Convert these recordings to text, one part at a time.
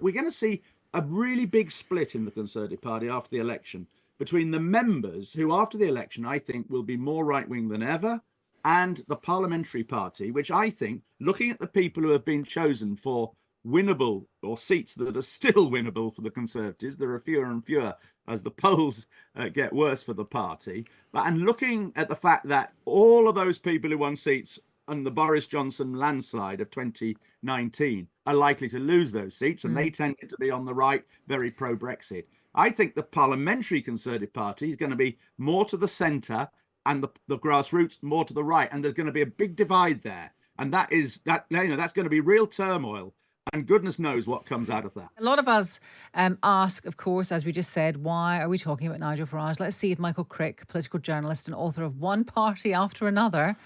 we're going to see a really big split in the Conservative Party after the election between the members who, after the election, I think will be more right-wing than ever, and the Parliamentary Party, which I think, looking at the people who have been chosen for winnable or seats that are still winnable for the Conservatives, there are fewer and fewer as the polls get worse for the party. And looking at the fact that all of those people who won seats on the Boris Johnson landslide of 2019 are likely to lose those seats, and they tended to be on the right, very pro-Brexit. I think the Parliamentary Conservative Party is going to be more to the centre, and the grassroots more to the right, and there's going to be a big divide there, and that's going to be real turmoil. And goodness knows what comes out of that. A lot of us ask, of course, as we just said, why are we talking about Nigel Farage? Let's see if Michael Crick, political journalist and author of One Party After Another,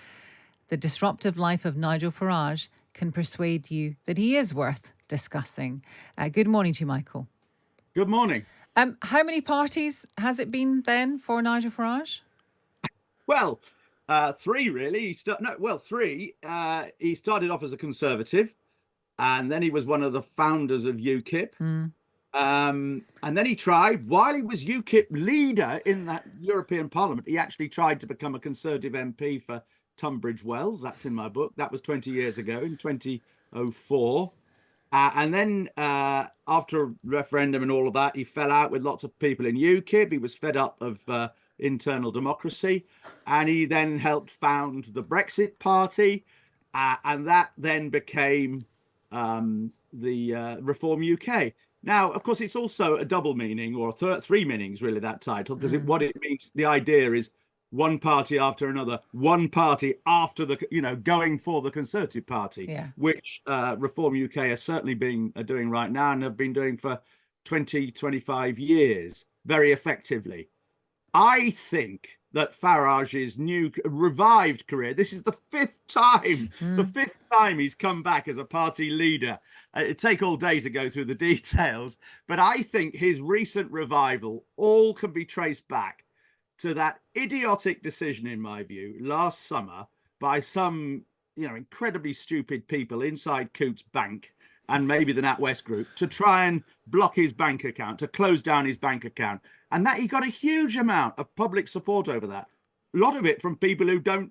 The Disruptive Life of Nigel Farage, can persuade you that he is worth discussing. Good morning to you, Michael. Good morning. How many parties has it been then for Nigel Farage? Well, three, really. Three. He started off as a Conservative, and then he was one of the founders of UKIP. And then he tried, while he was UKIP leader in that European Parliament, he actually tried to become a Conservative MP for Tunbridge Wells. That's in my book. That was 20 years ago, in 2004. And then after a referendum and all of that, he fell out with lots of people in UKIP. He was fed up of internal democracy. And he then helped found the Brexit Party. And that then became the Reform UK. Now, of course, it's also a double meaning, or three meanings, really, that title, because what it means, the idea is one party after another, one party after going for the Conservative Party, which Reform UK are certainly doing right now and have been doing for 25 years very effectively. I think that Farage's new revived career, this is the fifth time he's come back as a party leader. It'd take all day to go through the details, but I think his recent revival all can be traced back to that idiotic decision, in my view, last summer by some, incredibly stupid people inside Coutts Bank and maybe the NatWest Group to try and block his bank account, to close down his bank account. And that he got a huge amount of public support over that. A lot of it from people who don't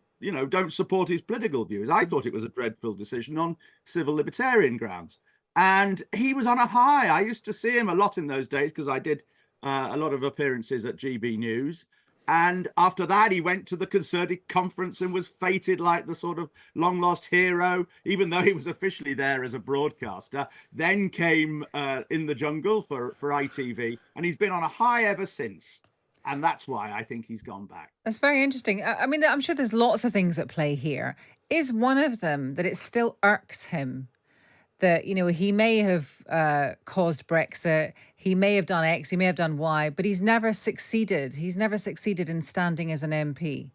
support his political views. I thought it was a dreadful decision on civil libertarian grounds. And he was on a high. I used to see him a lot in those days because I did a lot of appearances at GB News. And after that, he went to the Conservative conference and was feted like the sort of long lost hero, even though he was officially there as a broadcaster. Then came In the Jungle for ITV, and he's been on a high ever since. And that's why I think he's gone back. That's very interesting. I mean, I'm sure there's lots of things at play here. Is one of them that it still irks him that, he may have caused Brexit, he may have done X, he may have done Y, but he's never succeeded. He's never succeeded in standing as an MP.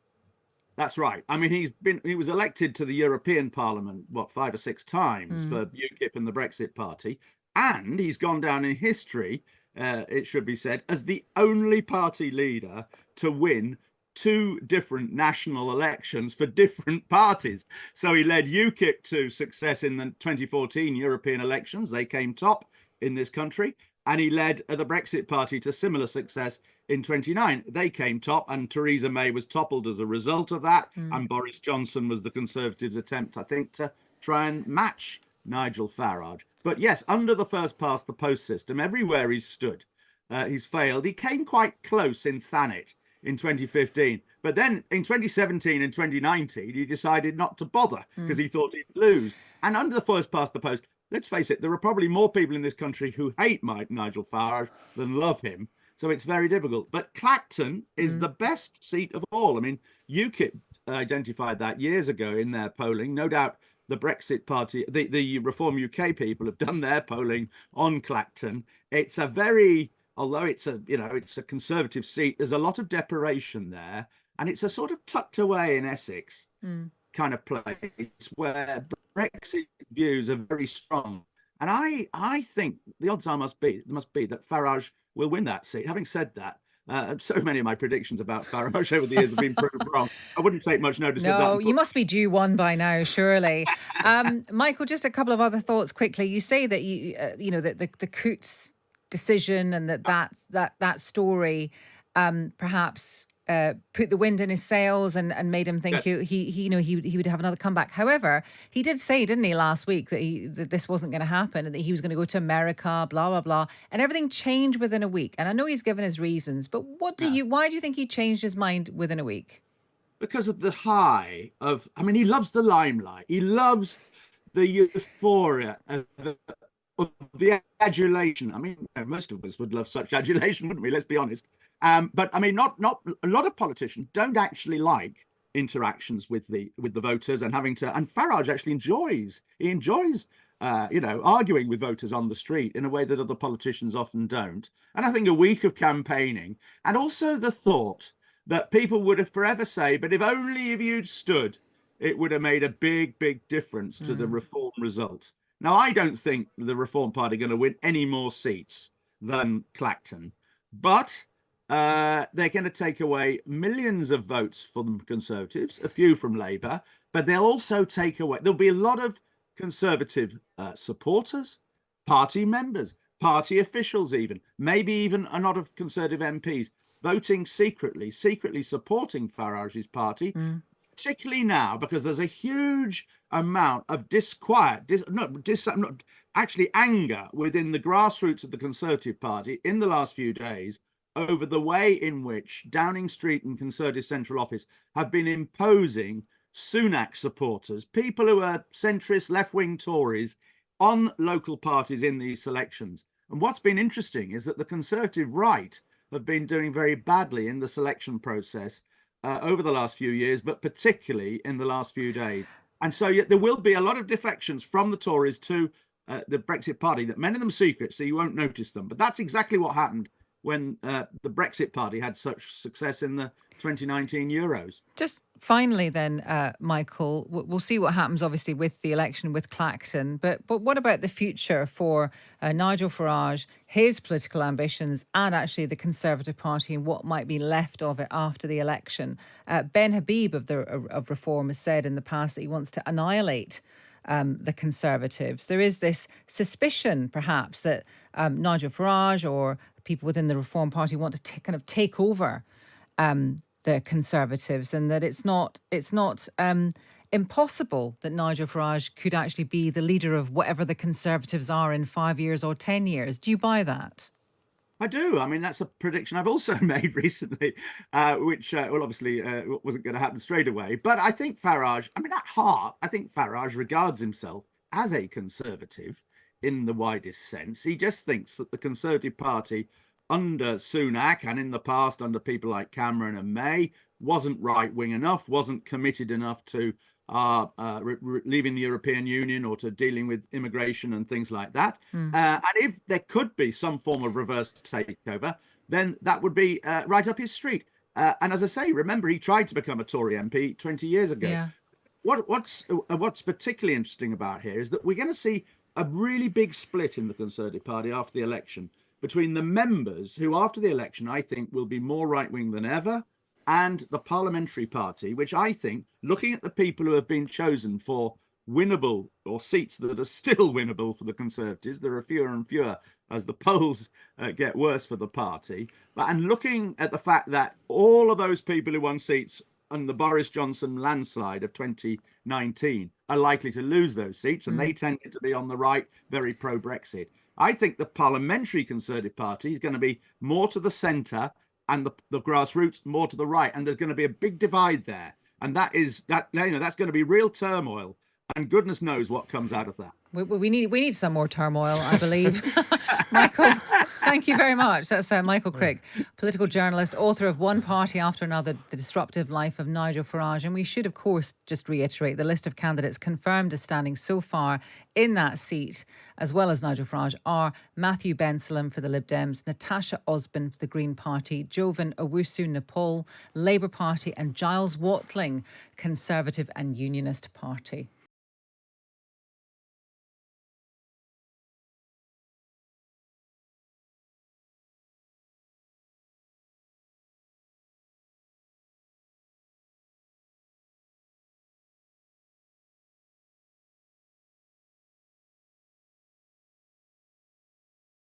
That's right. I mean, he was elected to the European Parliament, 5 or 6 times for UKIP and the Brexit Party. And he's gone down in history, it should be said, as the only party leader to win 2 different national elections for different parties. So he led UKIP to success in the 2014 European elections. They came top in this country. And he led the Brexit Party to similar success in 2019. They came top, and Theresa May was toppled as a result of that. And Boris Johnson was the Conservatives' attempt, I think, to try and match Nigel Farage. But yes, under the first past the post system, everywhere he's stood, he's failed. He came quite close in Thanet in 2015. But then in 2017 and 2019, he decided not to bother because he thought he'd lose. And under the first past the post, let's face it, there are probably more people in this country who hate Nigel Farage than love him. So it's very difficult. But Clacton is the best seat of all. I mean, UKIP identified that years ago in their polling. No doubt the Brexit Party, the Reform UK people have done their polling on Clacton. It's a very, although it's a Conservative seat, there's a lot of deprivation there. And it's a sort of tucked away in Essex kind of place where Brexit views are very strong. And I think the odds are must be that Farage will win that seat. Having said that, So many of my predictions about Farage over the years have been proved wrong. I wouldn't take much notice of that. No, you must be due one by now, surely. Michael, just a couple of other thoughts quickly. You say that that the Coutts decision and that story perhaps put the wind in his sails and made him think Yes. he would have another comeback. However, he did say, didn't he, last week that this wasn't going to happen and that he was going to go to America, blah blah blah, and everything changed within a week. And I know he's given his reasons, but why do you think he changed his mind within a week? Because of the high of, I mean, he loves the limelight. He loves the euphoria of the adulation. I mean, most of us would love such adulation, wouldn't we? Let's be honest. But I mean, not a lot of politicians don't actually like interactions with the voters and having to. And Farage actually enjoys. He enjoys. Arguing with voters on the street in a way that other politicians often don't. And I think a week of campaigning, and also the thought that people would have forever say, but if you'd stood, it would have made a big, big difference to the Reform result. Now, I don't think the Reform Party are going to win any more seats than Clacton, but they're going to take away millions of votes from Conservatives, a few from Labour, but they'll also take away, there'll be a lot of Conservative supporters, party members, party officials even, maybe even a lot of Conservative MPs voting secretly supporting Farage's party, particularly now because there's a huge amount of anger within the grassroots of the Conservative Party in the last few days over the way in which Downing Street and Conservative Central Office have been imposing Sunak supporters, people who are centrist left-wing Tories, on local parties in these elections. And what's been interesting is that the Conservative right have been doing very badly in the selection process over the last few years, but particularly in the last few days. And so there will be a lot of defections from the Tories to the Brexit Party, that many of them secret, so you won't notice them. But that's exactly what happened when the Brexit Party had such success in the 2019 Euros. Just finally then, Michael, we'll see what happens obviously with the election with Clacton, but what about the future for Nigel Farage, his political ambitions and actually the Conservative Party and what might be left of it after the election? Ben Habib of Reform has said in the past that he wants to annihilate the Conservatives. There is this suspicion perhaps that Nigel Farage or people within the Reform Party want to kind of take over the Conservatives, and that it's not impossible that Nigel Farage could actually be the leader of whatever the Conservatives are in 5 years or 10 years. Do you buy that? I do. I mean, that's a prediction I've also made recently, which, obviously wasn't going to happen straight away. But I think Farage, at heart, I think Farage regards himself as a Conservative in the widest sense. He just thinks that the Conservative Party under Sunak and in the past under people like Cameron and May wasn't right-wing enough, wasn't committed enough to leaving the European Union or to dealing with immigration and things like that. And if there could be some form of reverse takeover, then that would be right up his street. And as I say, remember, he tried to become a Tory MP 20 years ago. Yeah. What's particularly interesting about here is that we're going to see a really big split in the Conservative Party after the election between the members who, after the election, I think will be more right-wing than ever, and the Parliamentary Party, which I think, looking at the people who have been chosen for winnable or seats that are still winnable for the Conservatives, there are fewer and fewer as the polls get worse for the party, and looking at the fact that all of those people who won seats on the Boris Johnson landslide of 2019 are likely to lose those seats, and they tended to be on the right, very pro-Brexit. I think the Parliamentary Conservative Party is going to be more to the centre and the grassroots more to the right. And there's going to be a big divide there. And that's going to be real turmoil. And goodness knows what comes out of that. We need some more turmoil, I believe. Michael, thank you very much. That's Michael Crick, political journalist, author of One Party After Another, The Disruptive Life of Nigel Farage. And we should, of course, just reiterate the list of candidates confirmed as standing so far in that seat, as well as Nigel Farage, are Matthew Bensalem for the Lib Dems, Natasha Osborne for the Green Party, Jovan Owusu-Nepal, Labour Party, and Giles Watling, Conservative and Unionist Party.